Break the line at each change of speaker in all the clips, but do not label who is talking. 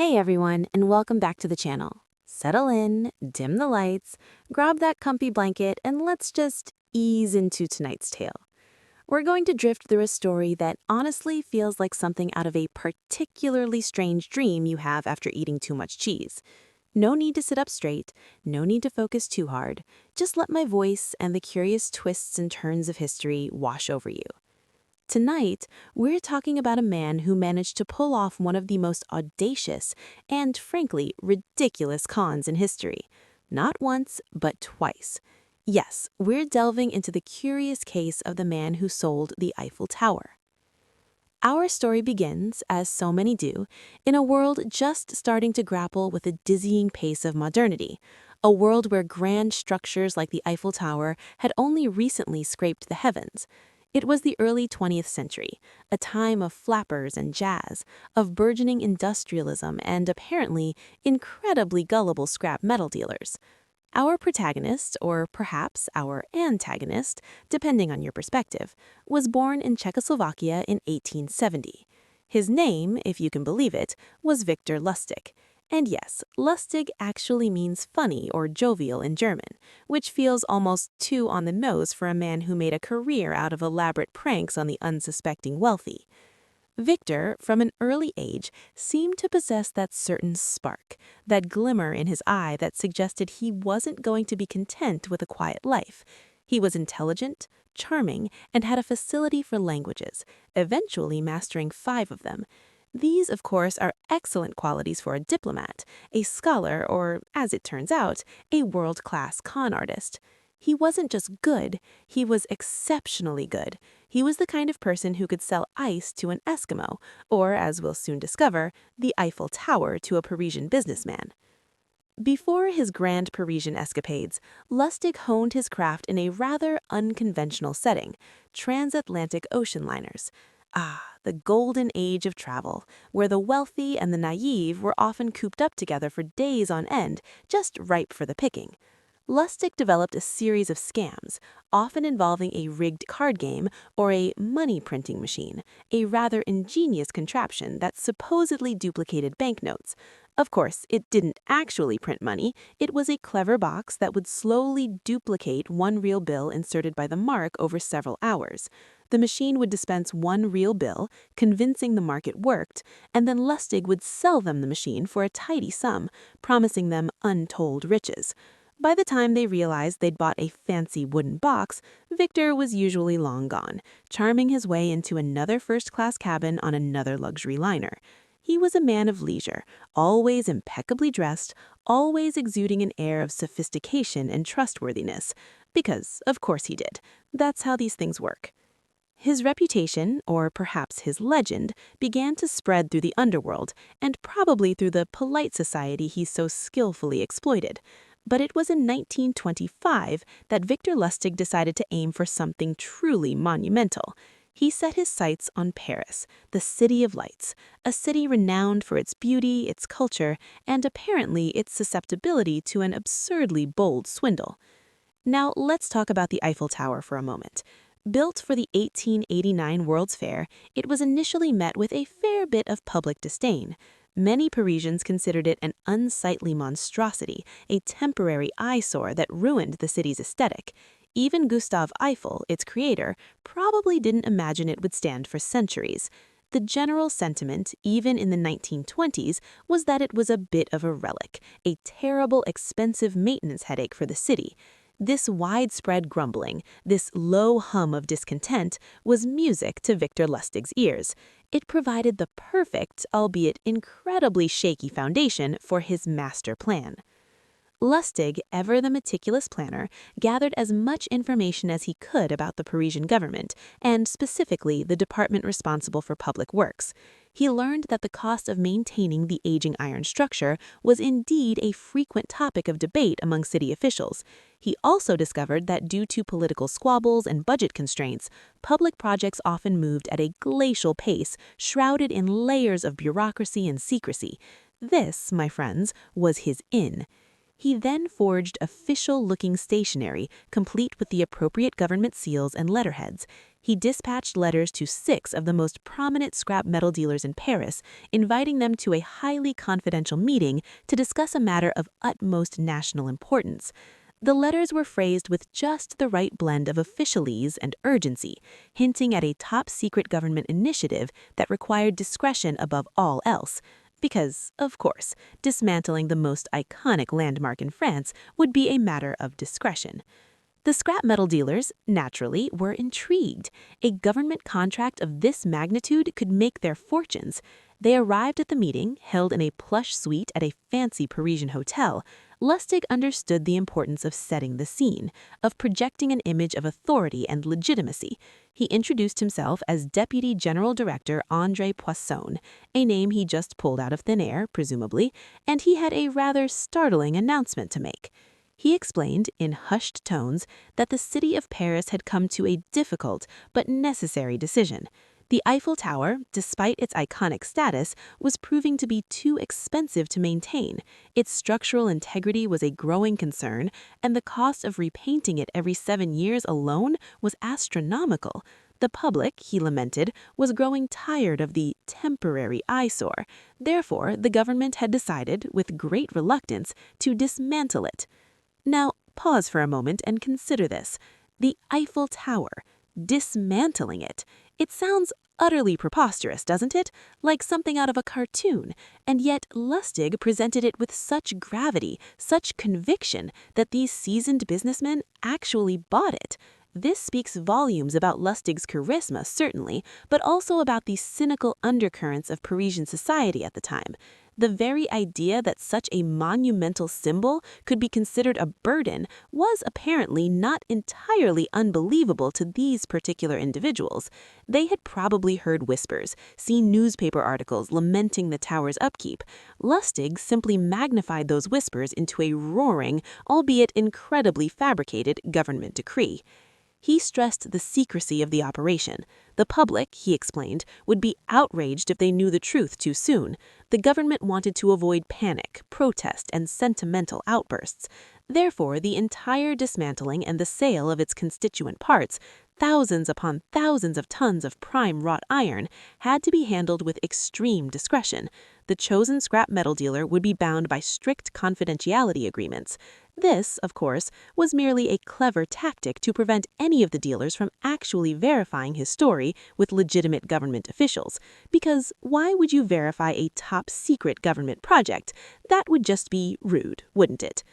Hey everyone, and welcome back to the channel. Settle in, dim the lights, grab that comfy blanket, and let's just ease into tonight's tale. We're going to drift through a story that honestly feels like something out of a particularly strange dream you have after eating too much cheese. No need to sit up straight, no need to focus too hard. Just let my voice and the curious twists and turns of history wash over you. Tonight, we're talking about a man who managed to pull off one of the most audacious and, frankly, ridiculous cons in history. Not once, but twice. Yes, we're delving into the curious case of the man who sold the Eiffel Tower. Our story begins, as so many do, in a world just starting to grapple with the dizzying pace of modernity, a world where grand structures like the Eiffel Tower had only recently scraped the heavens. It was the early 20th century, a time of flappers and jazz, of burgeoning industrialism and apparently incredibly gullible scrap metal dealers. Our protagonist, or perhaps our antagonist, depending on your perspective, was born in Czechoslovakia in 1870. His name, if you can believe it, was Victor Lustig. And yes, Lustig actually means funny or jovial in German, which feels almost too on the nose for a man who made a career out of elaborate pranks on the unsuspecting wealthy. Victor, from an early age, seemed to possess that certain spark, that glimmer in his eye that suggested he wasn't going to be content with a quiet life. He was intelligent, charming, and had a facility for languages, eventually mastering 5 of them. These, of course, are excellent qualities for a diplomat, a scholar, or, as it turns out, a world-class con artist. He wasn't just good, he was exceptionally good. He was the kind of person who could sell ice to an Eskimo, or, as we'll soon discover, the Eiffel Tower to a Parisian businessman. Before his grand Parisian escapades, Lustig honed his craft in a rather unconventional setting, transatlantic ocean liners. Ah, the golden age of travel, where the wealthy and the naive were often cooped up together for days on end, just ripe for the picking. Lustig developed a series of scams, often involving a rigged card game or a money printing machine, a rather ingenious contraption that supposedly duplicated banknotes. Of course, it didn't actually print money, it was a clever box that would slowly duplicate one real bill inserted by the mark over several hours. The machine would dispense one real bill, convincing the mark it worked, and then Lustig would sell them the machine for a tidy sum, promising them untold riches. By the time they realized they'd bought a fancy wooden box, Victor was usually long gone, charming his way into another first-class cabin on another luxury liner. He was a man of leisure, always impeccably dressed, always exuding an air of sophistication and trustworthiness. Because, of course he did. That's how these things work. His reputation, or perhaps his legend, began to spread through the underworld, and probably through the polite society he so skillfully exploited. But it was in 1925 that Victor Lustig decided to aim for something truly monumental. He set his sights on Paris, the City of Lights, a city renowned for its beauty, its culture, and apparently its susceptibility to an absurdly bold swindle. Now let's talk about the Eiffel Tower for a moment. Built for the 1889 World's Fair, it was initially met with a fair bit of public disdain. Many Parisians considered it an unsightly monstrosity, a temporary eyesore that ruined the city's aesthetic. Even Gustave Eiffel, its creator, probably didn't imagine it would stand for centuries. The general sentiment, even in the 1920s, was that it was a bit of a relic, a terrible, expensive maintenance headache for the city. This widespread grumbling, this low hum of discontent, was music to Victor Lustig's ears. It provided the perfect, albeit incredibly shaky foundation for his master plan. Lustig, ever the meticulous planner, gathered as much information as he could about the Parisian government, and specifically the department responsible for public works. He learned that the cost of maintaining the aging iron structure was indeed a frequent topic of debate among city officials. He also discovered that due to political squabbles and budget constraints, public projects often moved at a glacial pace, shrouded in layers of bureaucracy and secrecy. This, my friends, was his in. He then forged official-looking stationery, complete with the appropriate government seals and letterheads. He dispatched letters to 6 of the most prominent scrap metal dealers in Paris, inviting them to a highly confidential meeting to discuss a matter of utmost national importance. The letters were phrased with just the right blend of officialese and urgency, hinting at a top-secret government initiative that required discretion above all else. Because, of course, dismantling the most iconic landmark in France would be a matter of discretion. The scrap metal dealers, naturally, were intrigued. A government contract of this magnitude could make their fortunes. They arrived at the meeting, held in a plush suite at a fancy Parisian hotel. Lustig understood the importance of setting the scene, of projecting an image of authority and legitimacy. He introduced himself as Deputy General Director André Poisson, a name he just pulled out of thin air, presumably, and he had a rather startling announcement to make. He explained, in hushed tones, that the city of Paris had come to a difficult but necessary decision. The Eiffel Tower, despite its iconic status, was proving to be too expensive to maintain. Its structural integrity was a growing concern, and the cost of repainting it every 7 years alone was astronomical. The public, he lamented, was growing tired of the temporary eyesore. Therefore, the government had decided, with great reluctance, to dismantle it. Now, pause for a moment and consider this. The Eiffel Tower. Dismantling it. It sounds utterly preposterous, doesn't it? Like something out of a cartoon. And yet Lustig presented it with such gravity, such conviction, that these seasoned businessmen actually bought it. This speaks volumes about Lustig's charisma, certainly, but also about the cynical undercurrents of Parisian society at the time. The very idea that such a monumental symbol could be considered a burden was apparently not entirely unbelievable to these particular individuals. They had probably heard whispers, seen newspaper articles lamenting the tower's upkeep. Lustig simply magnified those whispers into a roaring, albeit incredibly fabricated, government decree. He stressed the secrecy of the operation. The public, he explained, would be outraged if they knew the truth too soon. The government wanted to avoid panic, protest, and sentimental outbursts. Therefore, the entire dismantling and the sale of its constituent parts, thousands upon thousands of tons of prime wrought iron, had to be handled with extreme discretion. The chosen scrap metal dealer would be bound by strict confidentiality agreements. This, of course, was merely a clever tactic to prevent any of the dealers from actually verifying his story with legitimate government officials. Because why would you verify a top-secret government project? That would just be rude, wouldn't it?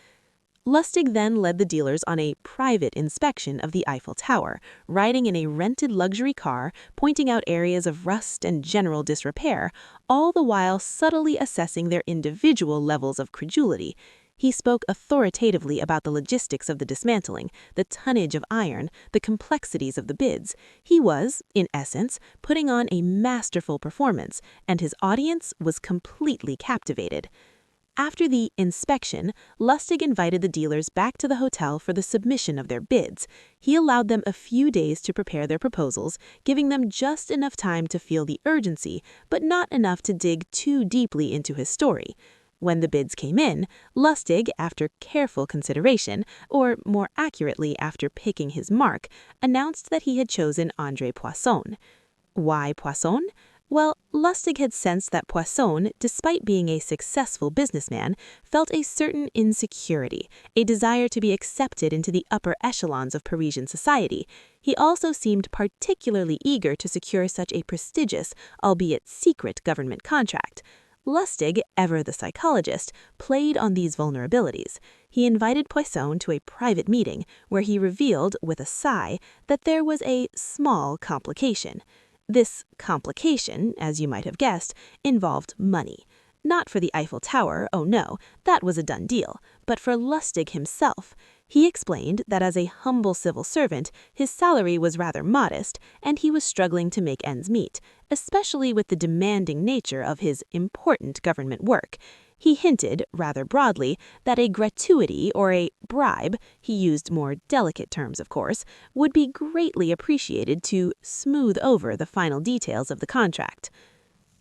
Lustig then led the dealers on a private inspection of the Eiffel Tower, riding in a rented luxury car, pointing out areas of rust and general disrepair, all the while subtly assessing their individual levels of credulity. He spoke authoritatively about the logistics of the dismantling, the tonnage of iron, the complexities of the bids. He was, in essence, putting on a masterful performance, and his audience was completely captivated. After the inspection, Lustig invited the dealers back to the hotel for the submission of their bids. He allowed them a few days to prepare their proposals, giving them just enough time to feel the urgency, but not enough to dig too deeply into his story. When the bids came in, Lustig, after careful consideration, or more accurately after picking his mark, announced that he had chosen André Poisson. Why Poisson? Well, Lustig had sensed that Poisson, despite being a successful businessman, felt a certain insecurity, a desire to be accepted into the upper echelons of Parisian society. He also seemed particularly eager to secure such a prestigious, albeit secret, government contract. Lustig, ever the psychologist, played on these vulnerabilities. He invited Poisson to a private meeting where he revealed, with a sigh, that there was a small complication. This complication, as you might have guessed, involved money. Not for the Eiffel Tower, oh no, that was a done deal, but for Lustig himself. He explained that as a humble civil servant, his salary was rather modest, and he was struggling to make ends meet, especially with the demanding nature of his important government work. He hinted, rather broadly, that a gratuity or a bribe, he used more delicate terms of course, would be greatly appreciated to smooth over the final details of the contract.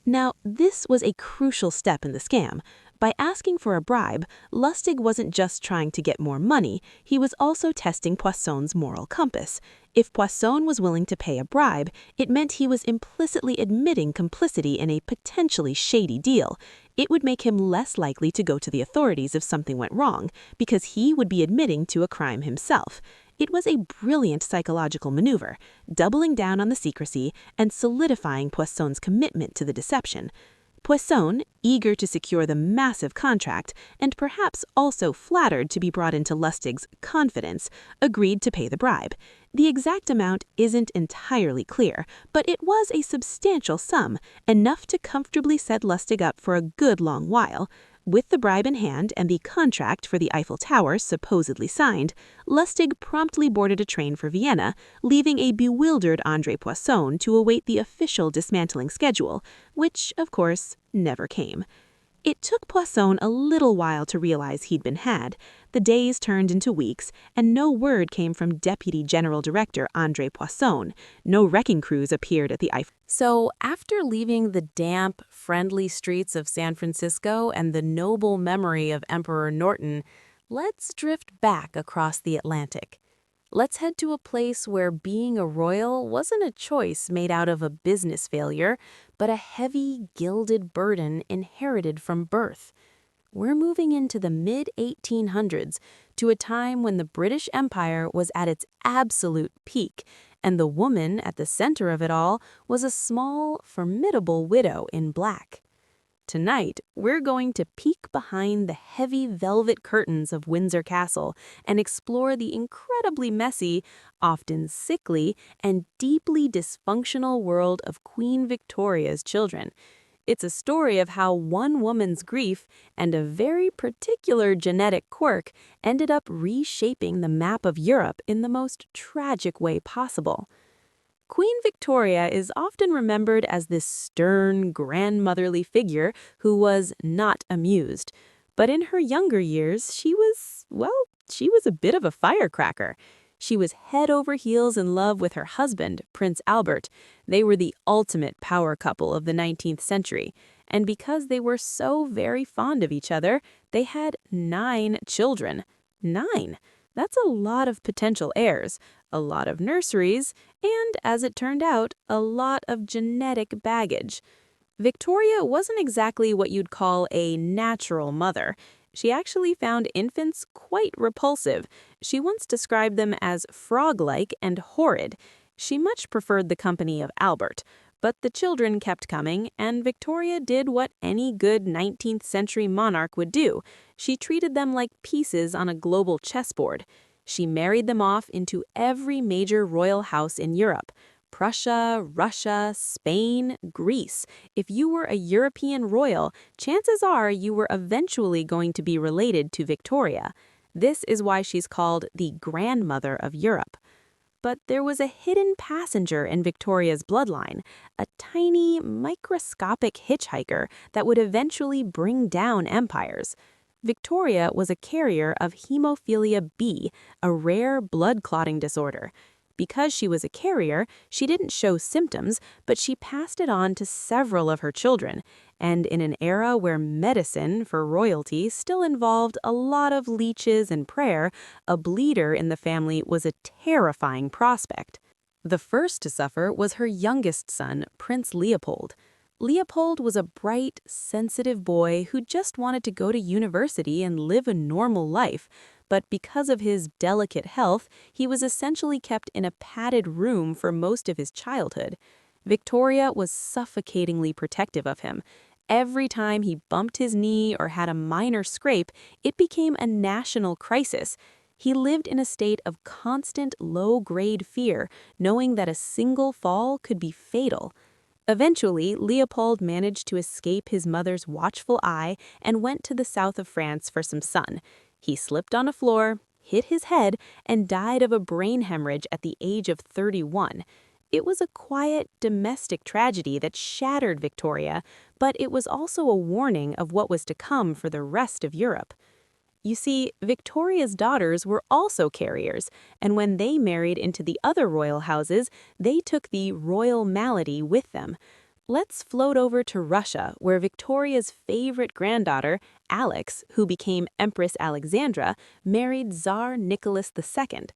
Now, this was a crucial step in the scam. By asking for a bribe, Lustig wasn't just trying to get more money, he was also testing Poisson's moral compass. If Poisson was willing to pay a bribe, it meant he was implicitly admitting complicity in a potentially shady deal. It would make him less likely to go to the authorities if something went wrong, because he would be admitting to a crime himself. It was a brilliant psychological maneuver, doubling down on the secrecy and solidifying Poisson's commitment to the deception. Poisson, eager to secure the massive contract, and perhaps also flattered to be brought into Lustig's confidence, agreed to pay the bribe. The exact amount isn't entirely clear, but it was a substantial sum, enough to comfortably set Lustig up for a good long while. With the bribe in hand and the contract for the Eiffel Tower supposedly signed, Lustig promptly boarded a train for Vienna, leaving a bewildered André Poisson to await the official dismantling schedule, which, of course, never came. It took Poisson a little while to realize he'd been had. The days turned into weeks, and no word came from Deputy General Director André Poisson. No wrecking crews appeared at the Eiffel. So, after leaving the damp, friendly streets of San Francisco and the noble memory of Emperor Norton, let's drift back across the Atlantic. Let's head to a place where being a royal wasn't a choice made out of a business failure, but a heavy, gilded burden inherited from birth. We're moving into the mid-1800s, to a time when the British Empire was at its absolute peak, and the woman at the center of it all was a small, formidable widow in black. Tonight, we're going to peek behind the heavy velvet curtains of Windsor Castle and explore the incredibly messy, often sickly, and deeply dysfunctional world of Queen Victoria's children. It's a story of how one woman's grief and a very particular genetic quirk ended up reshaping the map of Europe in the most tragic way possible. Queen Victoria is often remembered as this stern, grandmotherly figure who was not amused. But in her younger years, she was a bit of a firecracker. She was head over heels in love with her husband, Prince Albert. They were the ultimate power couple of the 19th century. And because they were so very fond of each other, they had 9 children. 9! That's a lot of potential heirs, a lot of nurseries, and, as it turned out, a lot of genetic baggage. Victoria wasn't exactly what you'd call a natural mother. She actually found infants quite repulsive. She once described them as frog-like and horrid. She much preferred the company of Albert. But the children kept coming, and Victoria did what any good 19th century monarch would do. She treated them like pieces on a global chessboard. She married them off into every major royal house in Europe. Prussia, Russia, Spain, Greece. If you were a European royal, chances are you were eventually going to be related to Victoria. This is why she's called the grandmother of Europe. But there was a hidden passenger in Victoria's bloodline, a tiny, microscopic hitchhiker that would eventually bring down empires. Victoria was a carrier of hemophilia B, a rare blood-clotting disorder. Because she was a carrier, she didn't show symptoms, but she passed it on to several of her children. And in an era where medicine for royalty still involved a lot of leeches and prayer, a bleeder in the family was a terrifying prospect. The first to suffer was her youngest son, Prince Leopold. Leopold was a bright, sensitive boy who just wanted to go to university and live a normal life. But because of his delicate health, he was essentially kept in a padded room for most of his childhood. Victoria was suffocatingly protective of him. Every time he bumped his knee or had a minor scrape, it became a national crisis. He lived in a state of constant low-grade fear, knowing that a single fall could be fatal. Eventually, Leopold managed to escape his mother's watchful eye and went to the south of France for some sun. He slipped on a floor, hit his head, and died of a brain hemorrhage at the age of 31. It was a quiet, domestic tragedy that shattered Victoria, but it was also a warning of what was to come for the rest of Europe. You see, Victoria's daughters were also carriers, and when they married into the other royal houses, they took the royal malady with them. Let's float over to Russia, where Victoria's favorite granddaughter, Alex, who became Empress Alexandra, married Tsar Nicholas II.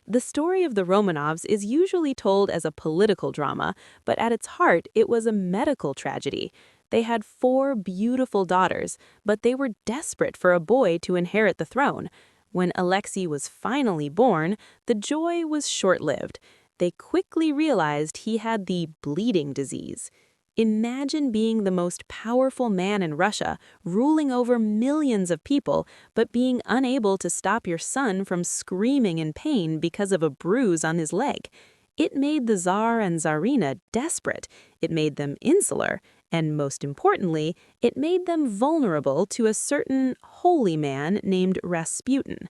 The story of the Romanovs is usually told as a political drama, but at its heart, it was a medical tragedy. They had four beautiful daughters, but they were desperate for a boy to inherit the throne. When Alexei was finally born, the joy was short-lived. They quickly realized he had the bleeding disease. Imagine being the most powerful man in Russia, ruling over millions of people, but being unable to stop your son from screaming in pain because of a bruise on his leg. It made the Tsar and Tsarina desperate. It made them insular. And most importantly, it made them vulnerable to a certain holy man named Rasputin.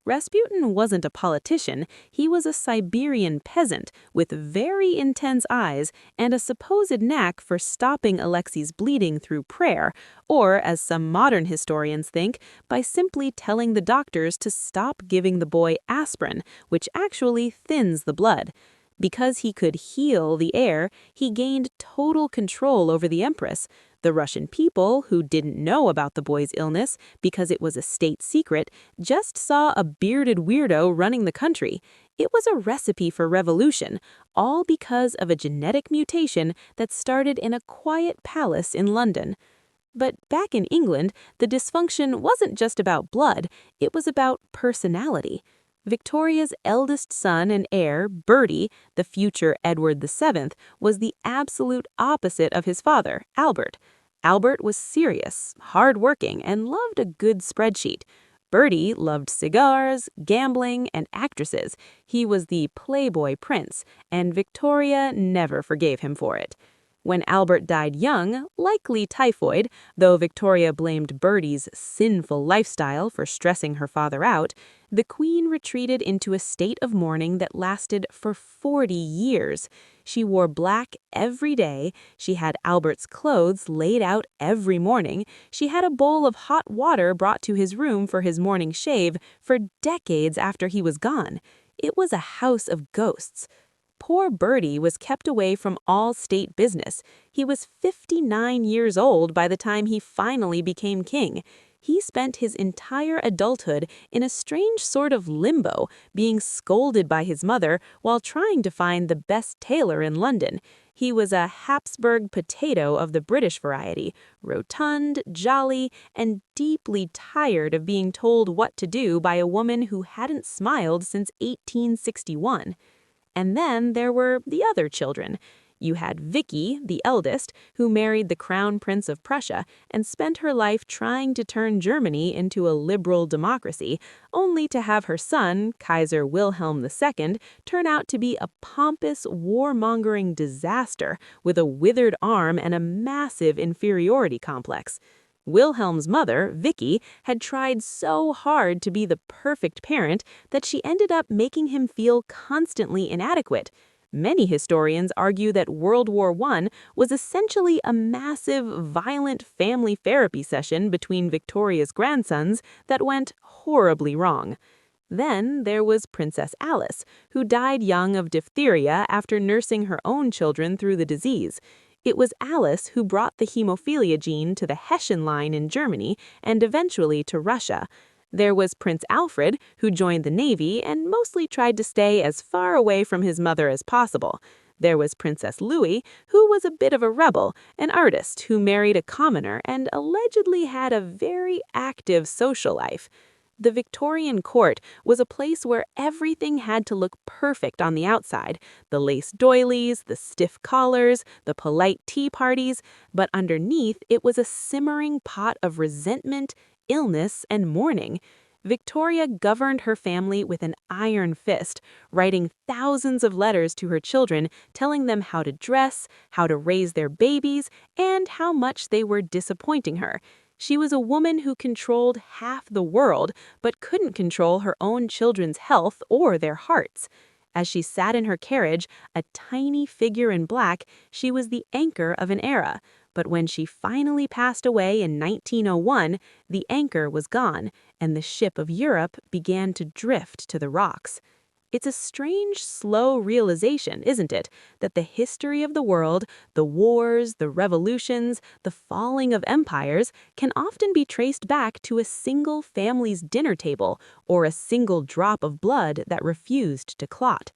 Rasputin wasn't a politician, he was a Siberian peasant with very intense eyes and a supposed knack for stopping Alexei's bleeding through prayer, or, as some modern historians think, by simply telling the doctors to stop giving the boy aspirin, which actually thins the blood. Because he could heal the air, he gained total control over the empress. The Russian people, who didn't know about the boy's illness because it was a state secret, just saw a bearded weirdo running the country. It was a recipe for revolution, all because of a genetic mutation that started in a quiet palace in London. But back in England, the dysfunction wasn't just about blood, it was about personality. Victoria's eldest son and heir, Bertie, the future Edward VII, was the absolute opposite of his father, Albert. Albert was serious, hard-working, and loved a good spreadsheet. Bertie loved cigars, gambling, and actresses. He was the playboy prince, and Victoria never forgave him for it. When Albert died young, likely typhoid, though Victoria blamed Bertie's sinful lifestyle for stressing her father out, the Queen retreated into a state of mourning that lasted for 40 years. She wore black every day, she had Albert's clothes laid out every morning, she had a bowl of hot water brought to his room for his morning shave for decades after he was gone. It was a house of ghosts. Poor Bertie was kept away from all state business. He was 59 years old by the time he finally became king. He spent his entire adulthood in a strange sort of limbo, being scolded by his mother while trying to find the best tailor in London. He was a Habsburg potato of the British variety, rotund, jolly, and deeply tired of being told what to do by a woman who hadn't smiled since 1861. And then there were the other children. You had Vicky, the eldest, who married the Crown Prince of Prussia and spent her life trying to turn Germany into a liberal democracy, only to have her son, Kaiser Wilhelm II, turn out to be a pompous, warmongering disaster with a withered arm and a massive inferiority complex. Wilhelm's mother, Vicky, had tried so hard to be the perfect parent that she ended up making him feel constantly inadequate. Many historians argue that World War I was essentially a massive, violent family therapy session between Victoria's grandsons that went horribly wrong. Then there was Princess Alice, who died young of diphtheria after nursing her own children through the disease. It was Alice who brought the hemophilia gene to the Hessian line in Germany and eventually to Russia. There was Prince Alfred, who joined the Navy and mostly tried to stay as far away from his mother as possible. There was Princess Louis, who was a bit of a rebel, an artist who married a commoner and allegedly had a very active social life. The Victorian court was a place where everything had to look perfect on the outside, the lace doilies, the stiff collars, the polite tea parties, but underneath it was a simmering pot of resentment, illness, and mourning. Victoria governed her family with an iron fist, writing thousands of letters to her children telling them how to dress, how to raise their babies, and how much they were disappointing her. She was a woman who controlled half the world, but couldn't control her own children's health or their hearts. As she sat in her carriage, a tiny figure in black, she was the anchor of an era. But when she finally passed away in 1901, the anchor was gone, and the ship of Europe began to drift to the rocks. It's a strange, slow realization, isn't it, that the history of the world, the wars, the revolutions, the falling of empires, can often be traced back to a single family's dinner table or a single drop of blood that refused to clot.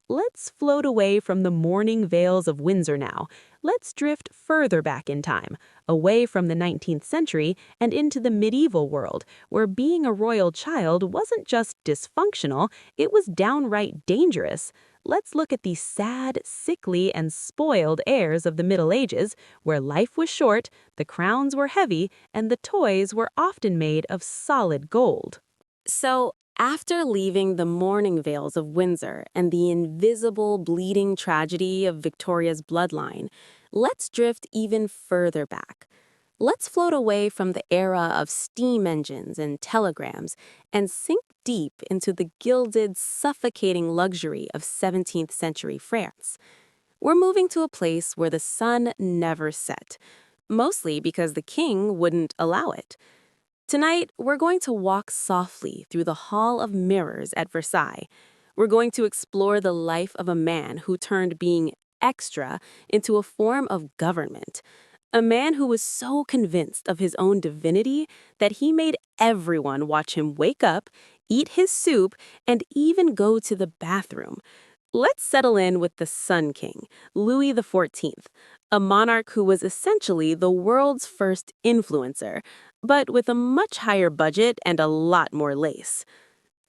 Let's float away from the mourning veils of Windsor now. Let's drift further back in time, away from the 19th century and into the medieval world, where being a royal child wasn't just dysfunctional, it was downright dangerous. Let's look at the sad, sickly, and spoiled heirs of the Middle Ages, where life was short, the crowns were heavy, and the toys were often made of solid gold. So, after leaving the mourning veils of Windsor and the invisible, bleeding tragedy of Victoria's bloodline, let's drift even further back. Let's float away from the era of steam engines and telegrams and sink deep into the gilded, suffocating luxury of 17th century France. We're moving to a place where the sun never set, mostly because the king wouldn't allow it. Tonight, we're going to walk softly through the Hall of Mirrors at Versailles. We're going to explore the life of a man who turned being extra into a form of government. A man who was so convinced of his own divinity that he made everyone watch him wake up, eat his soup, and even go to the bathroom. Let's settle in with the Sun King, Louis XIV, a monarch who was essentially the world's first influencer, but with a much higher budget and a lot more lace.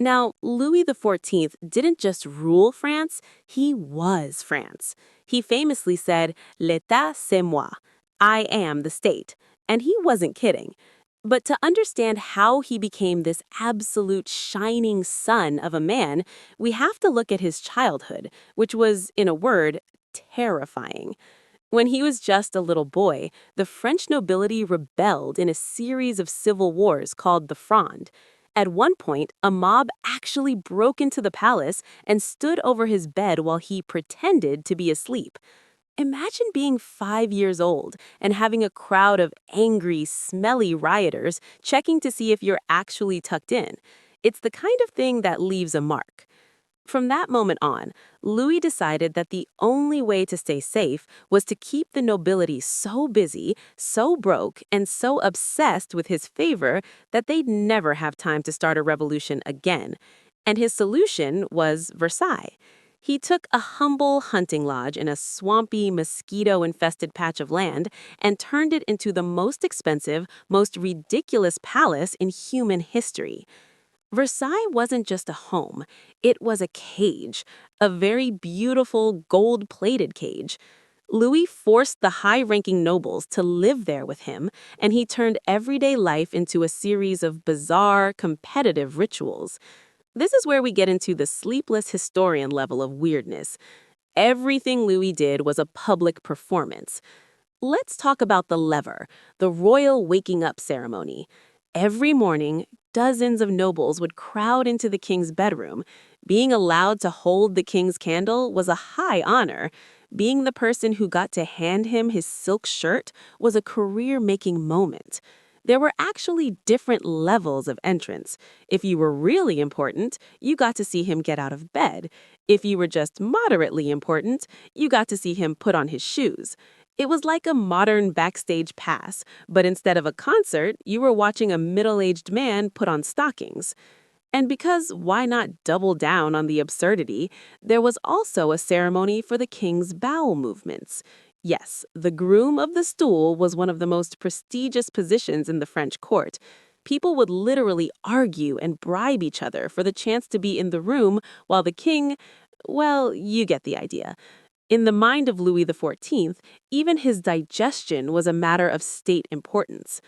Now, Louis XIV didn't just rule France, he was France. He famously said, "L'État c'est moi," I am the state, and he wasn't kidding. But to understand how he became this absolute shining sun of a man, we have to look at his childhood, which was, in a word, terrifying. When he was just a little boy, the French nobility rebelled in a series of civil wars called the Fronde. At one point, a mob actually broke into the palace and stood over his bed while he pretended to be asleep. Imagine being 5 years old and having a crowd of angry, smelly rioters checking to see if you're actually tucked in. It's the kind of thing that leaves a mark. From that moment on, Louis decided that the only way to stay safe was to keep the nobility so busy, so broke, and so obsessed with his favor that they'd never have time to start a revolution again. And his solution was Versailles. He took a humble hunting lodge in a swampy, mosquito-infested patch of land and turned it into the most expensive, most ridiculous palace in human history. Versailles wasn't just a home, it was a cage, a very beautiful, gold-plated cage. Louis forced the high-ranking nobles to live there with him, and he turned everyday life into a series of bizarre, competitive rituals. This is where we get into the sleepless historian level of weirdness. Everything Louis did was a public performance. Let's talk about the lever, the royal waking up ceremony. Every morning, dozens of nobles would crowd into the king's bedroom. Being allowed to hold the king's candle was a high honor. Being the person who got to hand him his silk shirt was a career-making moment. There were actually different levels of entrance. If you were really important, you got to see him get out of bed. If you were just moderately important, you got to see him put on his shoes. It was like a modern backstage pass, but instead of a concert, you were watching a middle-aged man put on stockings. And because why not double down on the absurdity, there was also a ceremony for the king's bowel movements. Yes, the groom of the stool was one of the most prestigious positions in the French court. People would literally argue and bribe each other for the chance to be in the room while the king, well, you get the idea. In the mind of Louis XIV, even his digestion was a matter of state importance.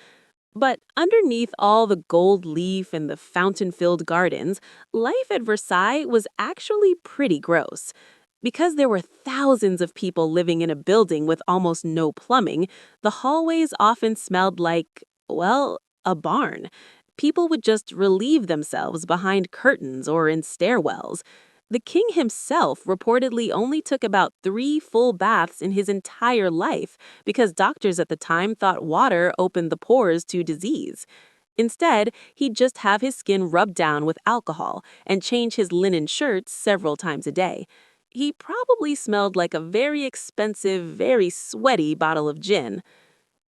But underneath all the gold leaf and the fountain-filled gardens, life at Versailles was actually pretty gross. Because there were thousands of people living in a building with almost no plumbing, the hallways often smelled like, well, a barn. People would just relieve themselves behind curtains or in stairwells. The king himself reportedly only took about 3 full baths in his entire life because doctors at the time thought water opened the pores to disease. Instead, he'd just have his skin rubbed down with alcohol and change his linen shirts several times a day. He probably smelled like a very expensive, very sweaty bottle of gin.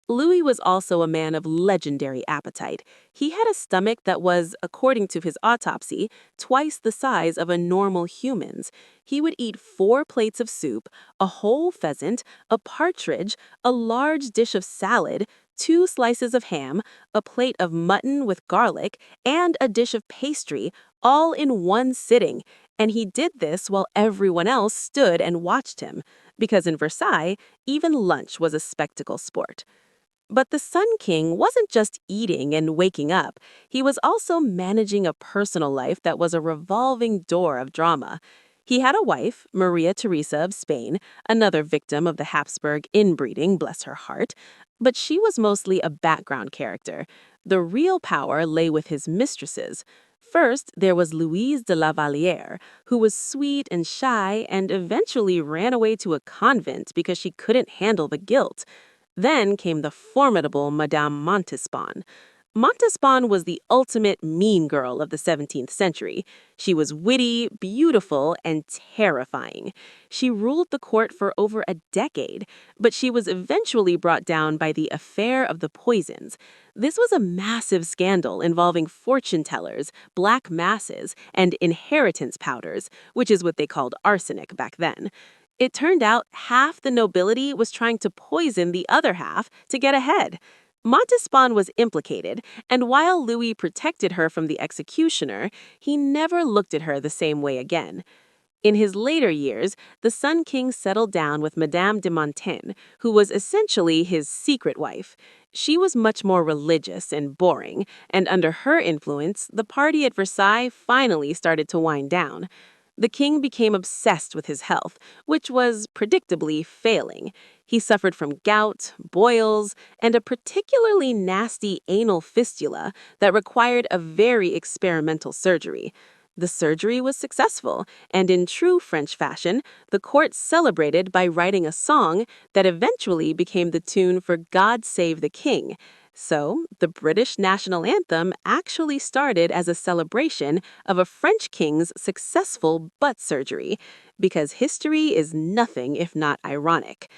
Louis was also a man of legendary appetite. He had a stomach that was, according to his autopsy, twice the size of a normal human's. He would eat 4 plates of soup, a whole pheasant, a partridge, a large dish of salad, 2 slices of ham, a plate of mutton with garlic, and a dish of pastry, all in one sitting. And he did this while everyone else stood and watched him, because in Versailles, even lunch was a spectacle sport. But the Sun King wasn't just eating and waking up. He was also managing a personal life that was a revolving door of drama. He had a wife, Maria Theresa of Spain, another victim of the Habsburg inbreeding, bless her heart. But she was mostly a background character. The real power lay with his mistresses. First, there was Louise de la Vallière, who was sweet and shy and eventually ran away to a convent because she couldn't handle the guilt. Then came the formidable Madame Montespan. Montespan was the ultimate mean girl of the 17th century. She was witty, beautiful, and terrifying. She ruled the court for over a decade, but she was eventually brought down by the affair of the poisons. This was a massive scandal involving fortune tellers, black masses, and inheritance powders, which is what they called arsenic back then. It turned out half the nobility was trying to poison the other half to get ahead. Montespan was implicated, and while Louis protected her from the executioner, he never looked at her the same way again. In his later years, the Sun King settled down with Madame de Montaigne, who was essentially his secret wife. She was much more religious and boring, and under her influence, the party at Versailles finally started to wind down. The king became obsessed with his health, which was predictably failing. He suffered from gout, boils, and a particularly nasty anal fistula that required a very experimental surgery. The surgery was successful, and in true French fashion, the court celebrated by writing a song that eventually became the tune for God Save the King. So, the British national anthem actually started as a celebration of a French king's successful butt surgery, because history is nothing if not ironic.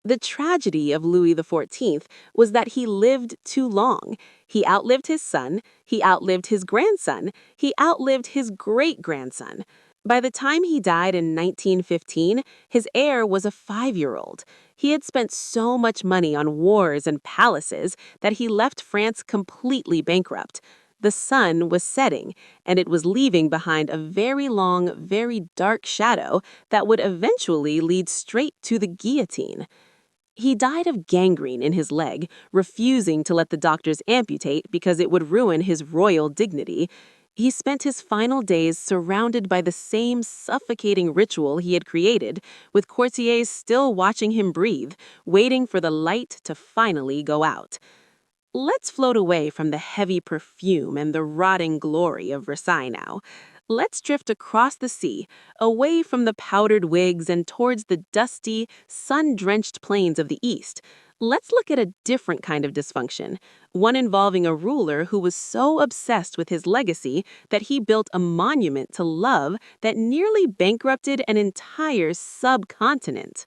The tragedy of Louis XIV was that he lived too long. He outlived his son, he outlived his grandson, he outlived his great-grandson. By the time he died in 1915, his heir was a 5-year-old. He had spent so much money on wars and palaces that he left France completely bankrupt. The sun was setting, and it was leaving behind a very long, very dark shadow that would eventually lead straight to the guillotine. He died of gangrene in his leg, refusing to let the doctors amputate because it would ruin his royal dignity. He spent his final days surrounded by the same suffocating ritual he had created, with courtiers still watching him breathe, waiting for the light to finally go out. Let's float away from the heavy perfume and the rotting glory of Versailles now. Let's drift across the sea, away from the powdered wigs and towards the dusty, sun-drenched plains of the East. Let's look at a different kind of dysfunction, one involving a ruler who was so obsessed with his legacy that he built a monument to love that nearly bankrupted an entire subcontinent.